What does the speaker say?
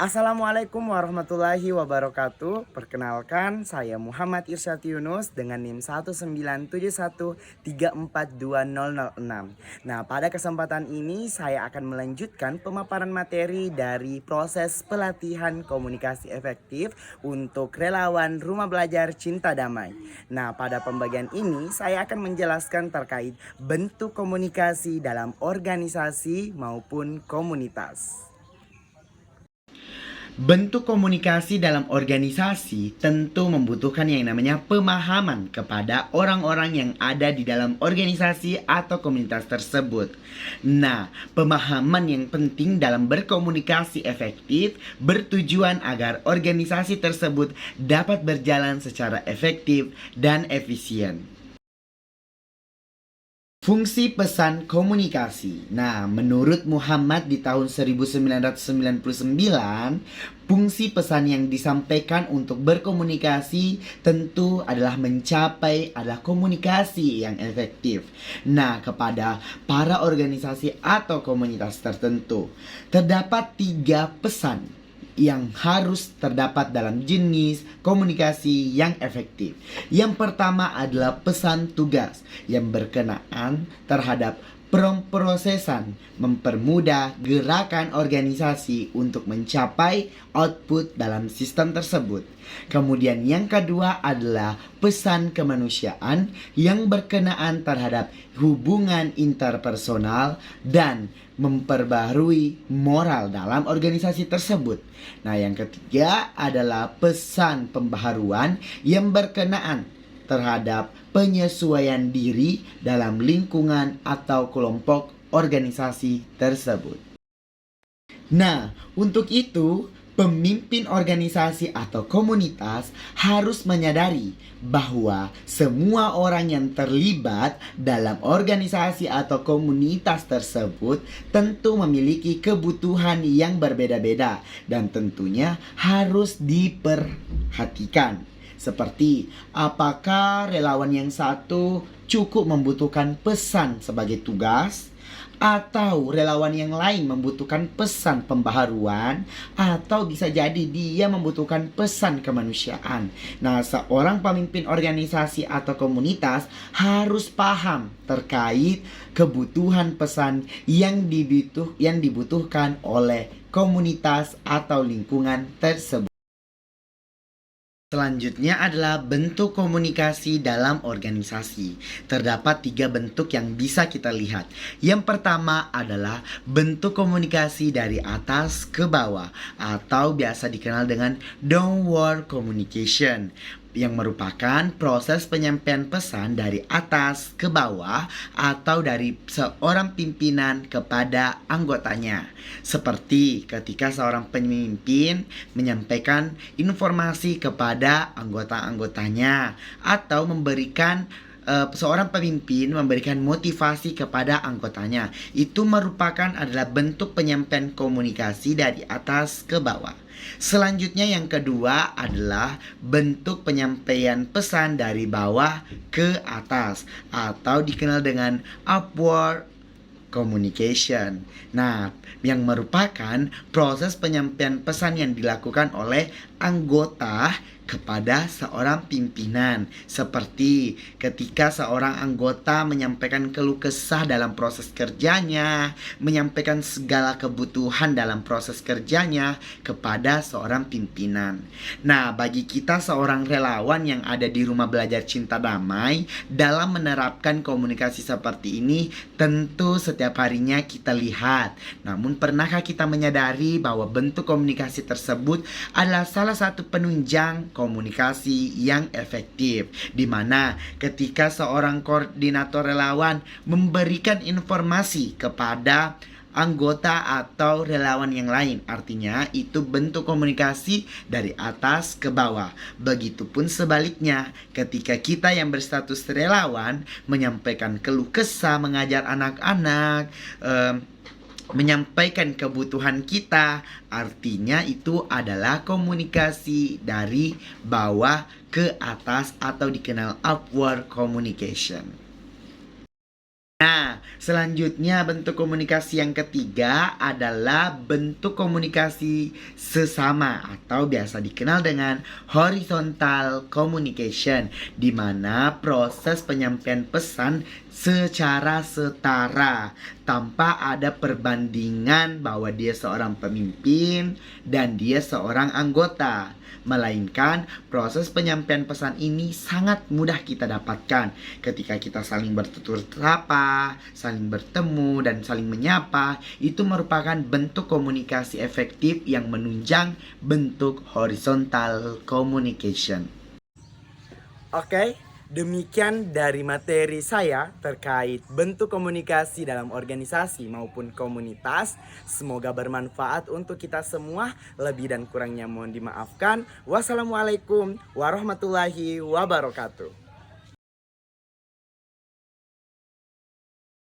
Assalamualaikum warahmatullahi wabarakatuh. Perkenalkan, saya Muhammad Irsyad Yunus dengan NIM 19713420006. Nah, pada kesempatan ini saya akan melanjutkan pemaparan materi dari proses pelatihan komunikasi efektif untuk relawan Rumah Belajar Cinta Damai. Nah, pada pembagian ini saya akan menjelaskan terkait bentuk komunikasi dalam organisasi maupun komunitas. Bentuk komunikasi dalam organisasi tentu membutuhkan yang namanya pemahaman kepada orang-orang yang ada di dalam organisasi atau komunitas tersebut. Nah, pemahaman yang penting dalam berkomunikasi efektif bertujuan agar organisasi tersebut dapat berjalan secara efektif dan efisien. Fungsi pesan komunikasi. Nah, menurut Muhammad di tahun 1999, fungsi pesan yang disampaikan untuk berkomunikasi tentu adalah adalah komunikasi yang efektif. Nah, kepada para organisasi atau komunitas tertentu, terdapat 3 pesan yang harus terdapat dalam jenis komunikasi yang efektif. Yang pertama adalah pesan tugas yang berkenaan terhadap pemrosesan, mempermudah gerakan organisasi untuk mencapai output dalam sistem tersebut. Kemudian yang kedua adalah pesan kemanusiaan yang berkenaan terhadap hubungan interpersonal dan memperbarui moral dalam organisasi tersebut. Nah, yang ketiga adalah pesan pembaharuan yang berkenaan terhadap penyesuaian diri dalam lingkungan atau kelompok organisasi tersebut. Nah, untuk itu pemimpin organisasi atau komunitas harus menyadari bahwa semua orang yang terlibat dalam organisasi atau komunitas tersebut tentu memiliki kebutuhan yang berbeda-beda dan tentunya harus diperhatikan. Seperti apakah relawan yang satu cukup membutuhkan pesan sebagai tugas, atau relawan yang lain membutuhkan pesan pembaharuan, atau bisa jadi dia membutuhkan pesan kemanusiaan. Nah, seorang pemimpin organisasi atau komunitas harus paham terkait kebutuhan pesan yang dibutuhkan oleh komunitas atau lingkungan tersebut. Selanjutnya adalah bentuk komunikasi dalam organisasi. Terdapat 3 bentuk yang bisa kita lihat. Yang pertama adalah bentuk komunikasi dari atas ke bawah atau biasa dikenal dengan downward communication, yang merupakan proses penyampaian pesan dari atas ke bawah atau dari seorang pimpinan kepada anggotanya. Seperti ketika seorang pemimpin menyampaikan informasi kepada anggota-anggotanya atau seorang pemimpin memberikan motivasi kepada anggotanya. Itu merupakan adalah bentuk penyampaian komunikasi dari atas ke bawah. Selanjutnya yang kedua adalah bentuk penyampaian pesan dari bawah ke atas atau dikenal dengan upward communication. Nah, yang merupakan proses penyampaian pesan yang dilakukan oleh anggota kepada seorang pimpinan. Seperti ketika seorang anggota menyampaikan keluh kesah dalam proses kerjanya, menyampaikan segala kebutuhan dalam proses kerjanya kepada seorang pimpinan. Nah, bagi kita seorang relawan yang ada di Rumah Belajar Cinta Damai, dalam menerapkan komunikasi seperti ini tentu setiap harinya kita lihat. Namun pernahkah kita menyadari bahwa bentuk komunikasi tersebut adalah salah satu penunjang komunikasi yang efektif, di mana ketika seorang koordinator relawan memberikan informasi kepada anggota atau relawan yang lain, artinya itu bentuk komunikasi dari atas ke bawah. Begitupun sebaliknya, ketika kita yang berstatus relawan menyampaikan keluh kesah, mengajar anak-anak, menyampaikan kebutuhan kita, artinya itu adalah komunikasi dari bawah ke atas atau dikenal upward communication. Nah, selanjutnya bentuk komunikasi yang ketiga adalah bentuk komunikasi sesama atau biasa dikenal dengan horizontal communication, di mana proses penyampaian pesan secara setara tanpa ada perbandingan bahwa dia seorang pemimpin dan dia seorang anggota. Melainkan proses penyampaian pesan ini sangat mudah kita dapatkan ketika kita saling bertutur sapa, saling bertemu, dan saling menyapa. Itu merupakan bentuk komunikasi efektif yang menunjang bentuk horizontal communication. Oke, demikian dari materi saya terkait bentuk komunikasi dalam organisasi maupun komunitas. Semoga bermanfaat untuk kita semua. Lebih dan kurangnya mohon dimaafkan. Wassalamualaikum warahmatullahi wabarakatuh.